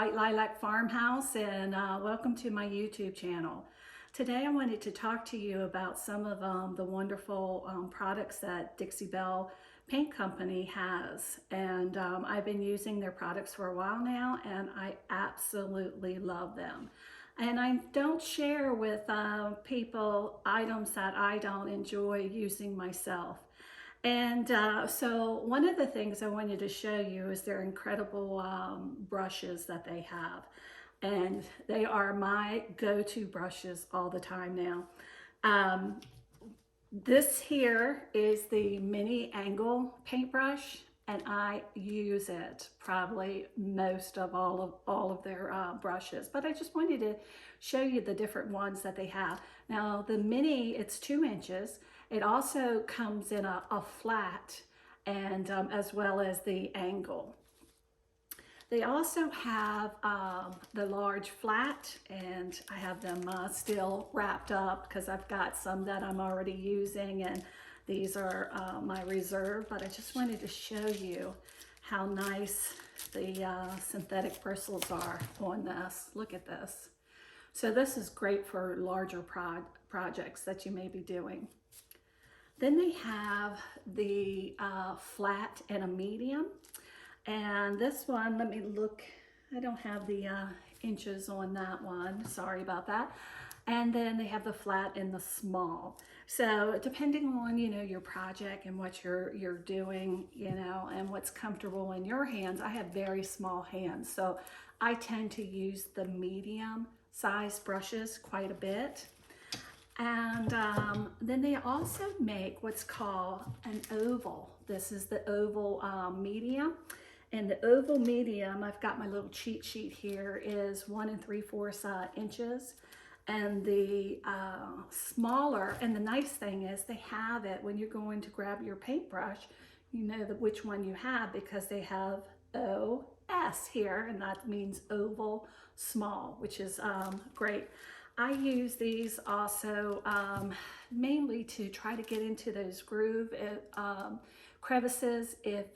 White Lilac Farmhouse, and welcome to my YouTube channel. Today I wanted to talk to you about some of the wonderful products that Dixie Belle Paint Company has, and I've been using their products for a while now, and I absolutely love them. And I don't share with people items that I don't enjoy using myself. And so one of the things I wanted to show you is their incredible brushes that they have. And they are my go-to brushes all the time now. Um, this here is the mini angle paintbrush, and I use it probably most of all of their brushes. But I just wanted to show you the different ones that they have. Now the mini, it's 2 inches. It also comes in a flat and as well as the angle. They also have the large flat, and I have them still wrapped up because I've got some that I'm already using, and these are my reserve. But I just wanted to show you how nice the synthetic bristles are on this. Look at this. So this is great for larger projects that you may be doing. Then they have the flat and a medium. And this one, let me look, I don't have the inches on that one, sorry about that. And then they have the flat and the small. So depending on, your project and what you're doing, and what's comfortable in your hands. I have very small hands, so I tend to use the medium size brushes quite a bit. And then they also make what's called an oval. This is the oval medium. And the oval medium, I've got my little cheat sheet here, is 1 3/4 inches. And the smaller, and the nice thing is they have it when you're going to grab your paintbrush, you know which one you have because they have OS here, and that means oval small, which is great. I use these also mainly to try to get into those groove crevices if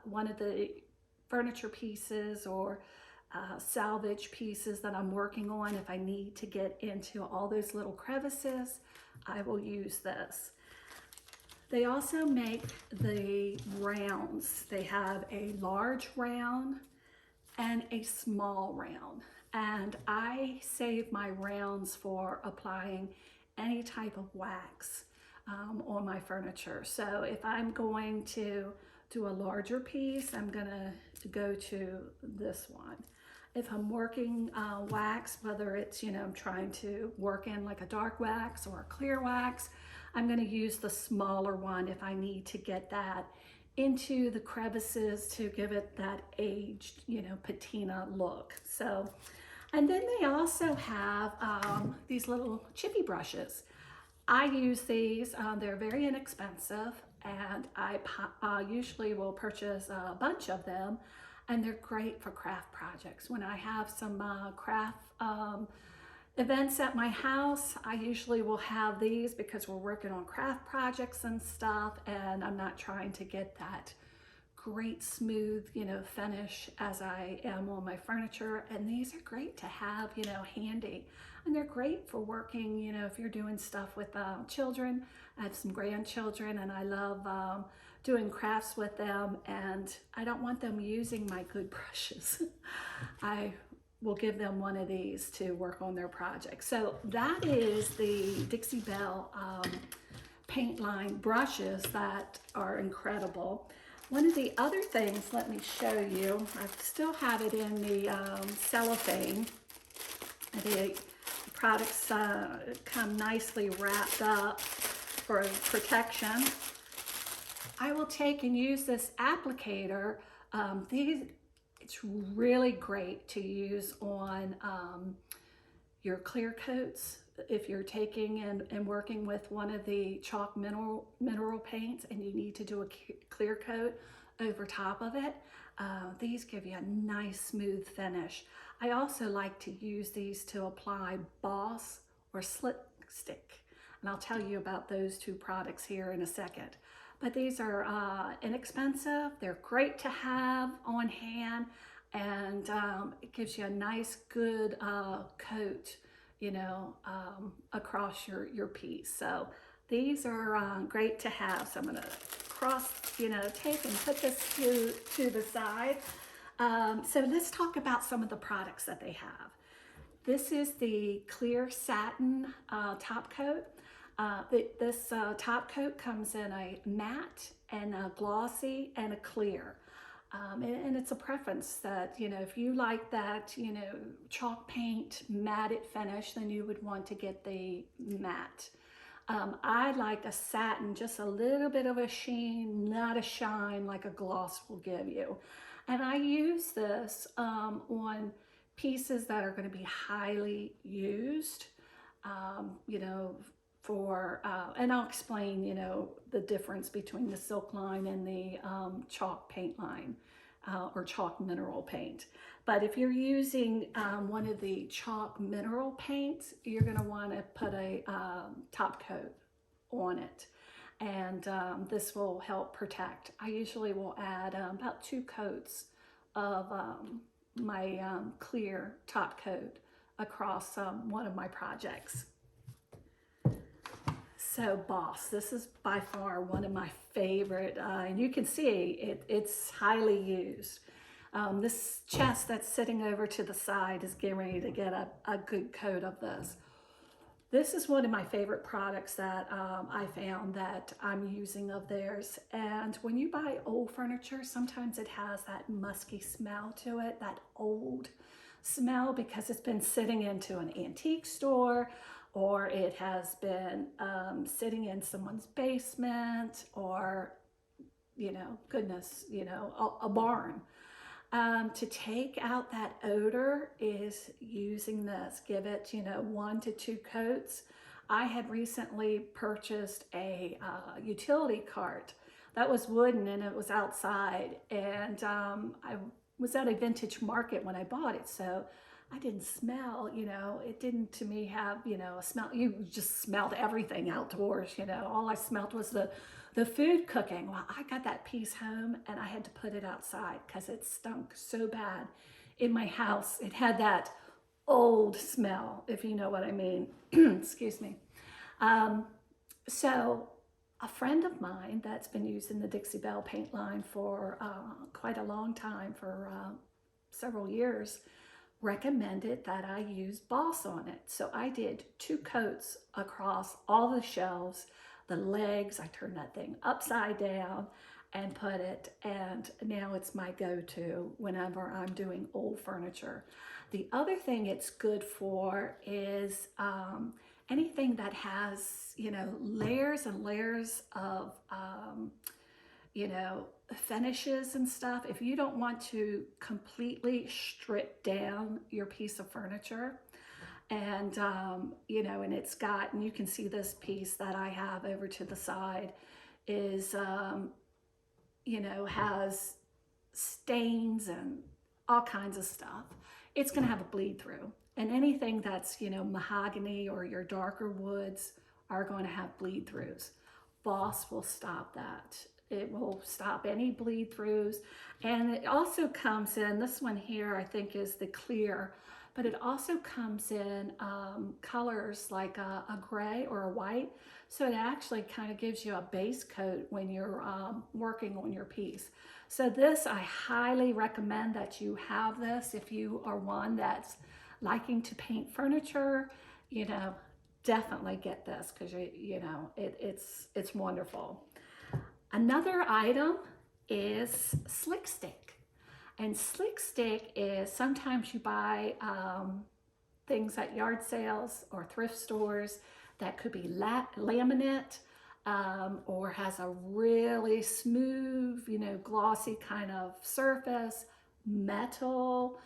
one of the furniture pieces or salvage pieces that I'm working on, if I need to get into all those little crevices, I will use this. They also make the rounds. They have a large round and a small round. And I save my rounds for applying any type of wax on my furniture. So if I'm going to do a larger piece, I'm gonna go to this one. If I'm working wax, whether it's, I'm trying to work in like a dark wax or a clear wax, I'm gonna use the smaller one if I need to get that into the crevices to give it that aged, patina look. So, and then they also have these little chippy brushes. I use these, they're very inexpensive, and I usually will purchase a bunch of them, and they're great for craft projects. When I have some craft events at my house, I usually will have these because we're working on craft projects and stuff, and I'm not trying to get that great smooth, finish as I am on my furniture. And these are great to have, handy. And they're great for working, if you're doing stuff with children. I have some grandchildren, and I love doing crafts with them, and I don't want them using my good brushes. I will give them one of these to work on their project. So that is the Dixie Belle paint line brushes that are incredible. One of the other things, let me show you, I still have it in the cellophane. The products come nicely wrapped up for protection. I will take and use this applicator. It's really great to use on your clear coats. If you're taking and working with one of the chalk mineral paints and you need to do a clear coat over top of it, these give you a nice smooth finish. I also like to use these to apply boss or slick stick, and I'll tell you about those 2 products here in a second. But these are inexpensive. They're great to have on hand. and it gives you a nice good coat, across your piece. So these are great to have. So I'm gonna take and put this to the side. So let's talk about some of the products that they have. This is the clear satin top coat. This top coat comes in a matte and a glossy and a clear. And it's a preference that, if you like that, chalk paint matted finish, then you would want to get the matte. I like a satin, just a little bit of a sheen, not a shine like a gloss will give you. And I use this on pieces that are going to be highly used, you know, and I'll explain, the difference between the silk line and the chalk paint line or chalk mineral paint. But if you're using one of the chalk mineral paints, you're going to want to put a top coat on it. And this will help protect. I usually will add about 2 coats of my clear top coat across one of my projects. So Boss, this is by far one of my favorite, and you can see it's highly used. This chest that's sitting over to the side is getting ready to get a good coat of this. This is one of my favorite products that I found that I'm using of theirs. And when you buy old furniture, sometimes it has that musky smell to it, that old smell, because it's been sitting into an antique store, or it has been sitting in someone's basement, or, goodness, a barn. To take out that odor is using this. Give it, 1 to 2 coats. I had recently purchased a utility cart that was wooden and it was outside. And I was at a vintage market when I bought it. So I didn't smell, it didn't to me have, a smell. You just smelled everything outdoors, all I smelled was the food cooking. Well, I got that piece home and I had to put it outside because it stunk so bad in my house. It had that old smell, if you know what I mean. Excuse me. So a friend of mine that's been using the Dixie Belle paint line for quite a long time, for several years, recommended that I use Boss on it. So I did 2 coats across all the shelves, the legs. I turned that thing upside down and put it, and now it's my go-to whenever I'm doing old furniture. The other thing it's good for is anything that has, layers and layers of, finishes and stuff. If you don't want to completely strip down your piece of furniture, and and it's got, and you can see this piece that I have over to the side is has stains and all kinds of stuff. It's going to have a bleed through, and anything that's mahogany or your darker woods are going to have bleed throughs. Boss will stop that. It will stop any bleed throughs. And it also comes in, this one here I think is the clear, but it also comes in colors like a gray or a white. So it actually kind of gives you a base coat when you're working on your piece. So this, I highly recommend that you have this if you are one that's liking to paint furniture. Definitely get this, because it's wonderful. Another item is Slick Stick. And Slick Stick is, sometimes you buy things at yard sales or thrift stores that could be laminate or has a really smooth, glossy kind of surface, metal,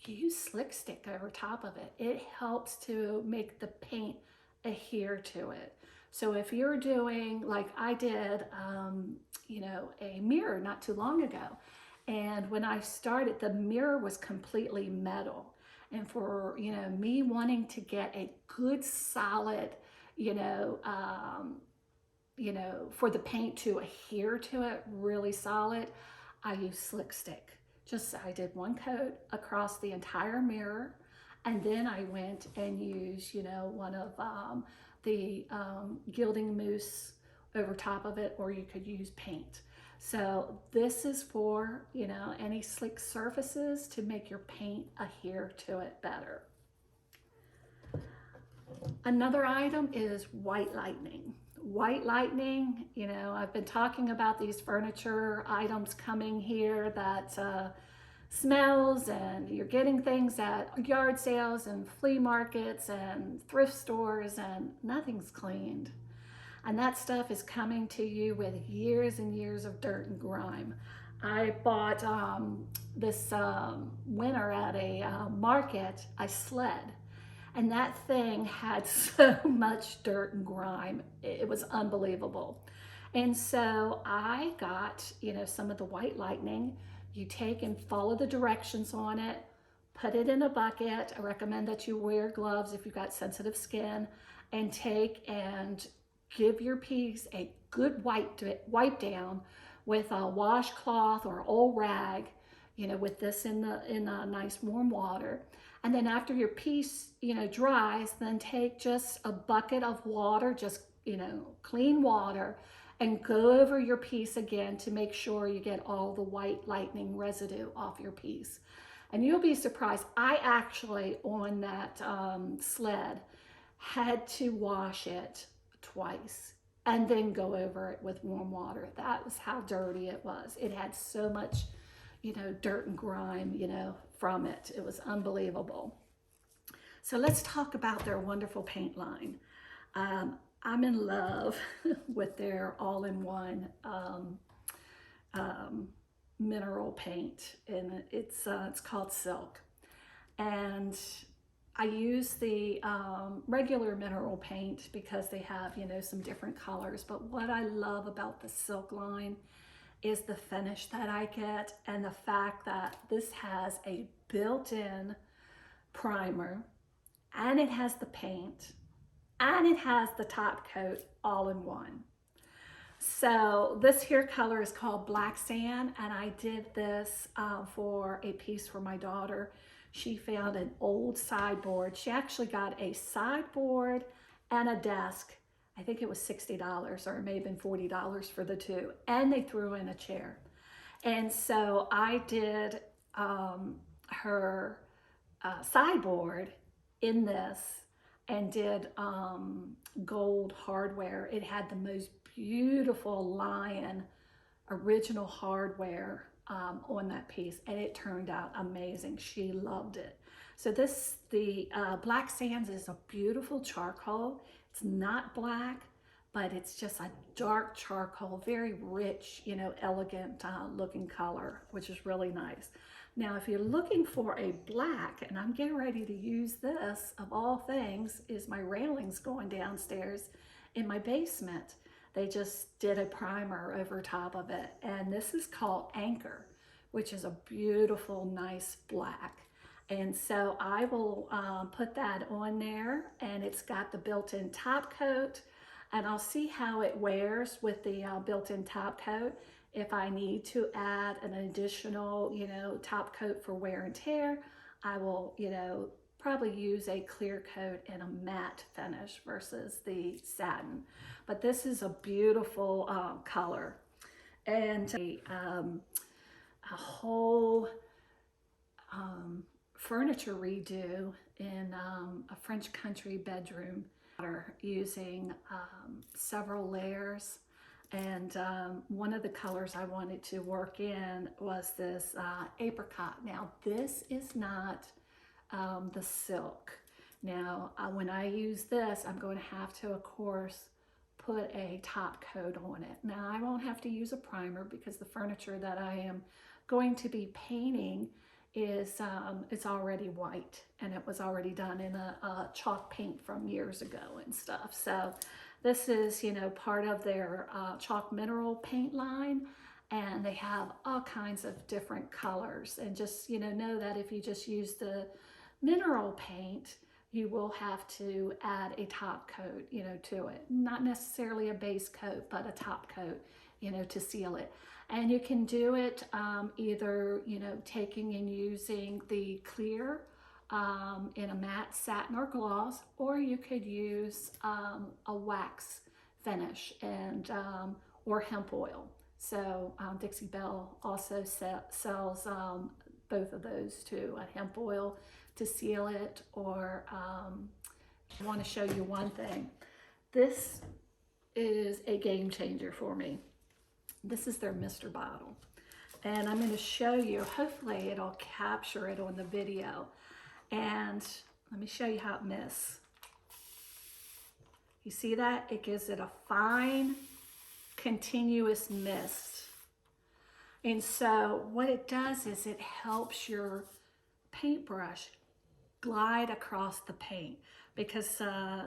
use Slick Stick over top of it. It helps to make the paint adhere to it. So if you're doing, like I did, a mirror not too long ago, and when I started, the mirror was completely metal. And for, me wanting to get a good solid, for the paint to adhere to it really solid, I use Slick Stick. I did one coat across the entire mirror, and then I went and used, one of the gilding mousse over top of it, or you could use paint. So this is for, any slick surfaces to make your paint adhere to it better. Another item is white lightning. White lightning, I've been talking about these furniture items coming here that smells, and you're getting things at yard sales and flea markets and thrift stores, and nothing's cleaned. And that stuff is coming to you with years and years of dirt and grime. I bought this winter at a market, a sled, and that thing had so much dirt and grime. It was unbelievable. And so I got, some of the white lightning. You take and follow the directions on it, put it in a bucket. I recommend that you wear gloves if you've got sensitive skin, and take and give your piece a good wipe down with a washcloth or old rag, with this in a nice warm water. And then after your piece, dries, then take just a bucket of water, just, clean water, and go over your piece again to make sure you get all the white lightning residue off your piece. And you'll be surprised. I actually, on that sled, had to wash it twice and then go over it with warm water. That was how dirty it was. It had so much, dirt and grime, from it. It was unbelievable. So let's talk about their wonderful paint line. I'm in love with their all-in-one mineral paint, and it's called Silk. And I use the regular mineral paint because they have, some different colors. But what I love about the Silk line is the finish that I get, and the fact that this has a built-in primer, and it has the paint, and it has the top coat all in one. So this here color is called Black Sand, and I did this for a piece for my daughter. She found an old sideboard. She actually got a sideboard and a desk. I think it was $60, or it may have been $40 for the two. And they threw in a chair. And so I did her sideboard in this, and did gold hardware. It had the most beautiful lion original hardware on that piece, and it turned out amazing. She loved it. So the Black Sands is a beautiful charcoal. It's not black, but it's just a dark charcoal, very rich, elegant looking color, which is really nice. Now, if you're looking for a black, and I'm getting ready to use this, of all things, is my railings going downstairs in my basement. They just did a primer over top of it, and this is called Anchor, which is a beautiful, nice black. And so I will put that on there, and it's got the built-in top coat, and I'll see how it wears with the built-in top coat. If I need to add an additional, top coat for wear and tear, I will, probably use a clear coat and a matte finish versus the satin. But this is a beautiful color, and a whole furniture redo in a French country bedroom, using several layers. And one of the colors I wanted to work in was this apricot. Now, this is not the silk. Now, when I use this, I'm going to have to, of course, put a top coat on it. Now, I won't have to use a primer because the furniture that I am going to be painting is it's already white, and it was already done in a chalk paint from years ago and stuff. So this is, part of their chalk mineral paint line, and they have all kinds of different colors. And just, know that if you just use the mineral paint, you will have to add a top coat, to it. Not necessarily a base coat, but a top coat, to seal it. And you can do it either, taking and using the clear in a matte satin or gloss, or you could use a wax finish and or hemp oil. So Dixie Belle also sells both of those too, a hemp oil to seal it, or I want to show you one thing. This is a game changer for me. This is their Mr. bottle. And I'm going to show you, hopefully it'll capture it on the video. And let me show you how it mists. You see that? It gives it a fine, continuous mist. And so what it does is it helps your paintbrush glide across the paint, because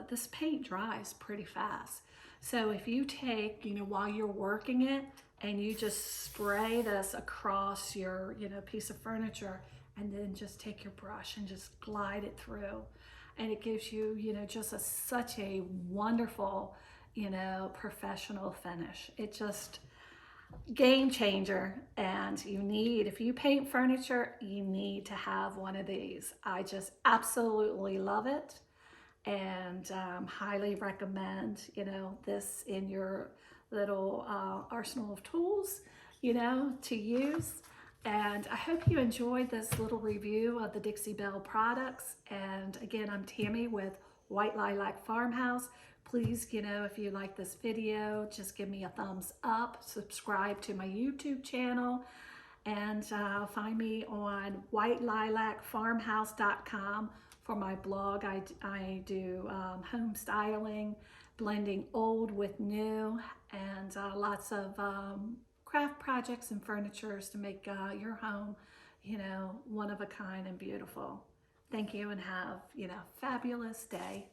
this paint dries pretty fast. So if you take, while you're working it, and you just spray this across your, piece of furniture, and then just take your brush and just glide it through. And it gives you, just such a wonderful, professional finish. It just, game changer. And if you paint furniture, you need to have one of these. I just absolutely love it, and highly recommend, this in your little arsenal of tools, to use. And I hope you enjoyed this little review of the Dixie Belle products. And again, I'm Tammy with White Lilac Farmhouse. Please, if you like this video, just give me a thumbs up, subscribe to my YouTube channel, and find me on whitelilacfarmhouse.com for my blog. I do home styling, blending old with new, and lots of craft projects and furnitures to make your home, one of a kind and beautiful. Thank you, and have, fabulous day.